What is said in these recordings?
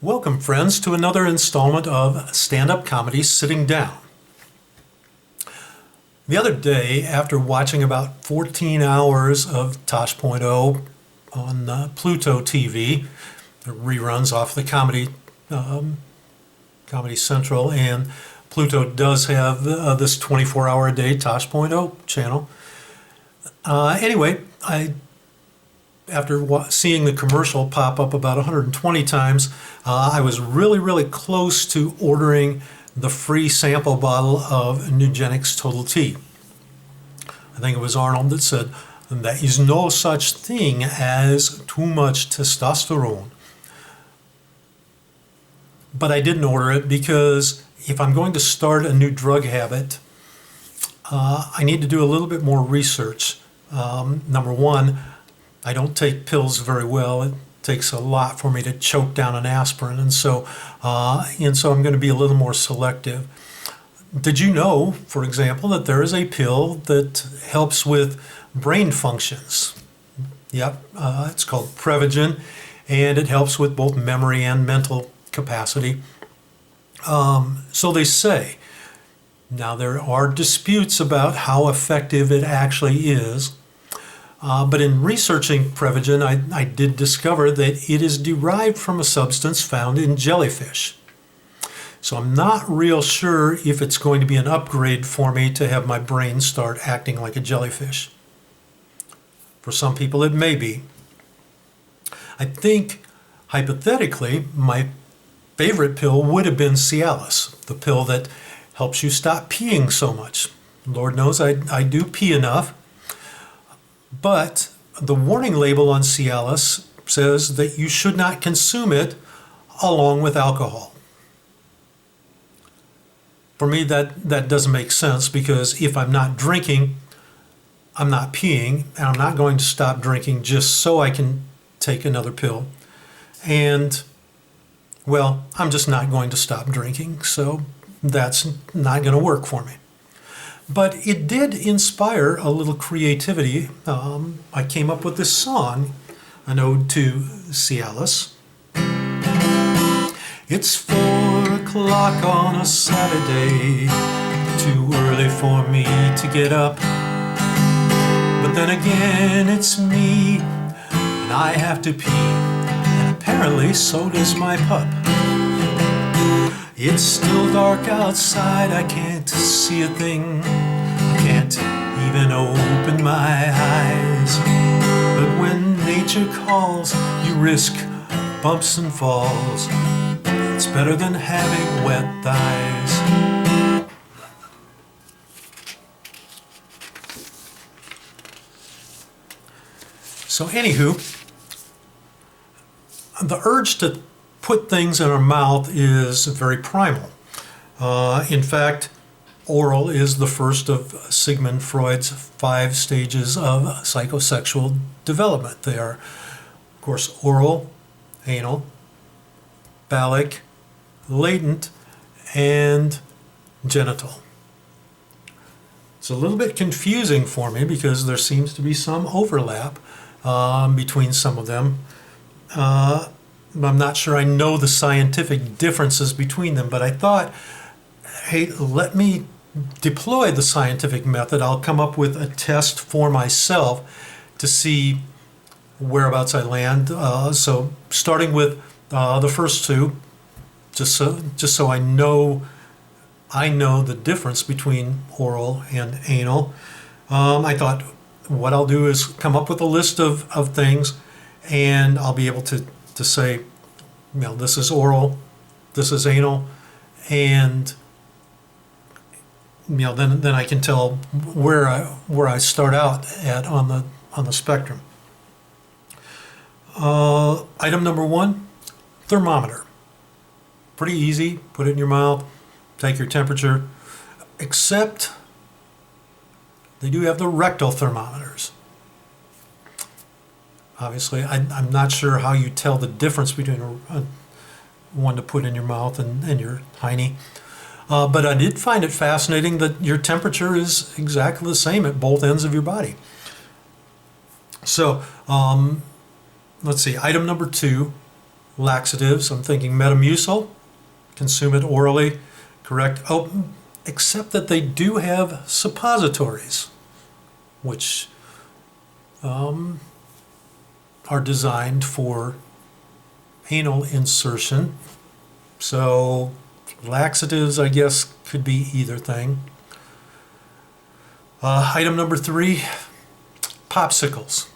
Welcome, friends, to another installment of stand-up comedy Sitting Down. The other day, after watching about 14 hours of Tosh.0 on Pluto TV, the reruns off the Comedy Central, and Pluto does have this 24-hour-a-day Tosh.0 channel. Anyway, after seeing the commercial pop up about 120 times, I was really close to ordering the free sample bottle of Nugenix Total T. I think it was Arnold that said, "There is no such thing as too much testosterone." But I didn't order it because if I'm going to start a new drug habit, I need to do a little bit more research. Number one, I don't take pills very well. It takes a lot for me to choke down an aspirin, and so I'm going to be a little more selective. Did you know, for example, that there is a pill that helps with brain functions? Yep, it's called Prevagen, and it helps with both memory and mental capacity. So they say. Now, there are disputes about how effective it actually is. But in researching Prevagen, I did discover that it is derived from a substance found in jellyfish. So I'm not real sure if it's going to be an upgrade for me to have my brain start acting like a jellyfish. For some people it may be. I think, hypothetically, my favorite pill would have been Cialis, the pill that helps you stop peeing so much. Lord knows I do pee enough. But the warning label on Cialis says that you should not consume it along with alcohol. For me, that doesn't make sense, because if I'm not drinking, I'm not peeing, and I'm not going to stop drinking just so I can take another pill. And, well, I'm just not going to stop drinking, so that's not going to work for me. But it did inspire a little creativity. I came up with this song, an ode to Cialis. It's 4 o'clock on a Saturday, too early for me to get up. But then again, it's me, and I have to pee, and apparently so does my pup. It's still dark outside, I can't see a thing, I can't even open my eyes. But when nature calls, you risk bumps and falls. It's better than having wet thighs. So anywho, the urge to put things in our mouth is very primal. In fact, oral is the first of Sigmund Freud's 5 stages of psychosexual development. They are, of course, oral, anal, phallic, latent, and genital. It's a little bit confusing for me because there seems to be some overlap between some of them. I'm not sure I know the scientific differences between them, but I thought, hey, let me deploy the scientific method. I'll come up with a test for myself to see whereabouts I land. So starting with the first 2, just so I know the difference between oral and anal. I thought what I'll do is come up with a list of things, and I'll be able to say, this is oral, this is anal, and then I can tell where I start out at on the spectrum. Item number 1, thermometer. Pretty easy. Put it in your mouth, take your temperature, except they do have the rectal thermometers. Obviously, I'm not sure how you tell the difference between one to put in your mouth and your hiney. But I did find it fascinating that your temperature is exactly the same at both ends of your body. So let's see, item number 2, Laxatives, I'm thinking Metamucil, consume it orally, correct? Oh, except that they do have suppositories, which are designed for anal insertion. So laxatives, I guess, could be either thing. Item number 3, popsicles.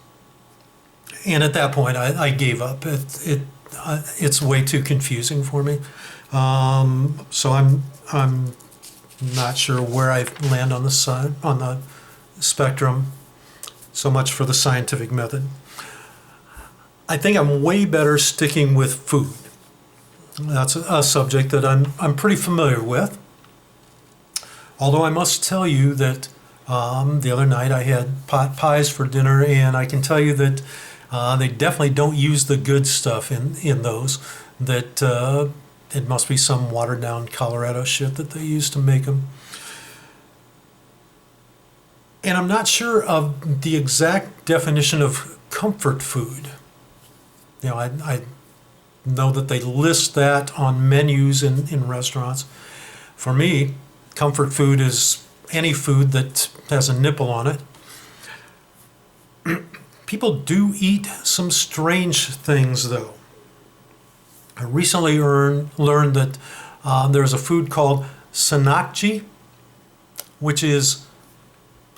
And at that point, I gave up. It's way too confusing for me. So I'm not sure where I land on the spectrum. So much for the scientific method. I think I'm way better sticking with food. That's a subject that I'm pretty familiar with. Although I must tell you that the other night I had pot pies for dinner, and I can tell you that they definitely don't use the good stuff in those. That it must be some watered down Colorado shit that they use to make them. And I'm not sure of the exact definition of comfort food. You know, I know that they list that on menus in restaurants. For me, comfort food is any food that has a nipple on it. People do eat some strange things, though. I recently learned that there's a food called sanakji, which is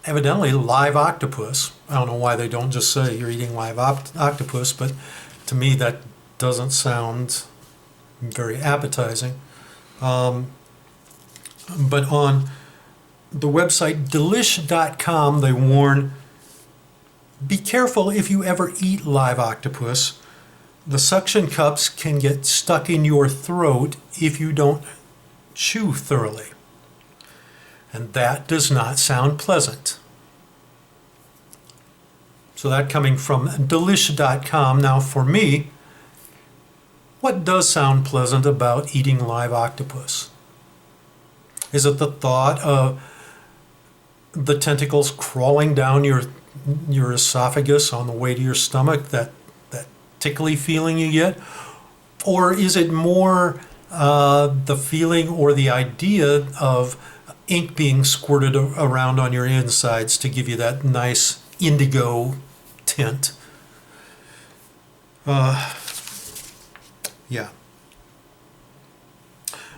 evidently live octopus. I don't know why they don't just say you're eating live octopus, but to me that doesn't sound very appetizing. But on the website delish.com, they warn, be careful if you ever eat live octopus. The suction cups can get stuck in your throat if you don't chew thoroughly. And that does not sound pleasant. So that coming from delish.com. Now for me, what does sound pleasant about eating live octopus? Is it the thought of the tentacles crawling down your esophagus on the way to your stomach, that tickly feeling you get? Or is it more the feeling or the idea of ink being squirted around on your insides to give you that nice indigo tint? Yeah.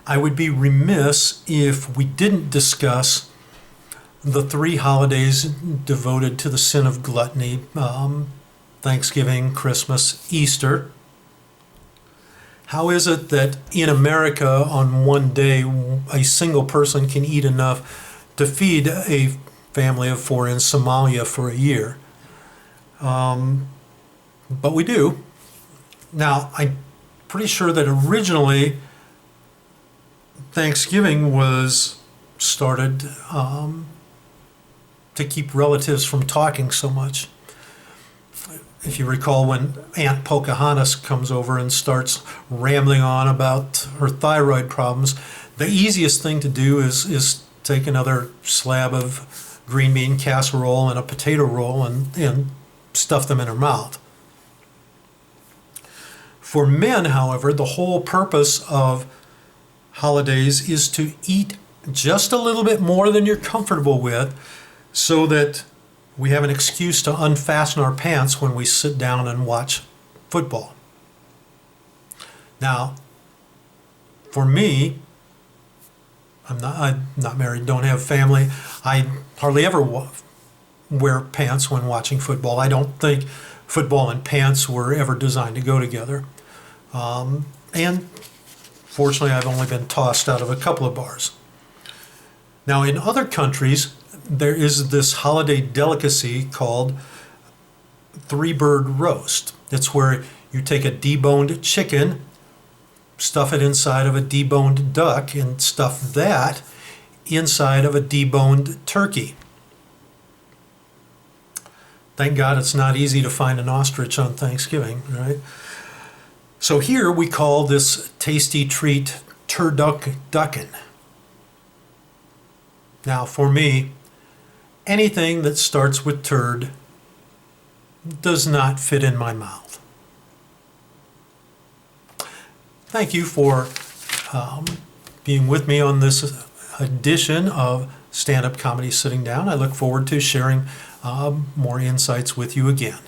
I would be remiss if we didn't discuss the 3 holidays devoted to the sin of gluttony: Thanksgiving, Christmas, Easter. How is it that in America on one day a single person can eat enough to feed a family of 4 in Somalia for a year? But we do. Now, I'm pretty sure that originally Thanksgiving was started to keep relatives from talking so much. If you recall, when Aunt Pocahontas comes over and starts rambling on about her thyroid problems, the easiest thing to do is take another slab of green bean casserole and a potato roll and stuff them in her mouth. For men, however, the whole purpose of holidays is to eat just a little bit more than you're comfortable with, so that we have an excuse to unfasten our pants when we sit down and watch football. Now, for me, I'm not married, don't have family. I hardly ever wear pants when watching football. I don't think football and pants were ever designed to go together. And fortunately, I've only been tossed out of a couple of bars. Now, in other countries, there is this holiday delicacy called 3-bird roast. It's where you take a deboned chicken, stuff it inside of a deboned duck, and stuff that inside of a deboned turkey. Thank God it's not easy to find an ostrich on Thanksgiving, right? So here we call this tasty treat turducken. Now, for me, anything that starts with turd does not fit in my mouth. thank you for being with me on this edition of Stand-Up Comedy Sitting Down. I look forward to sharing more insights with you again.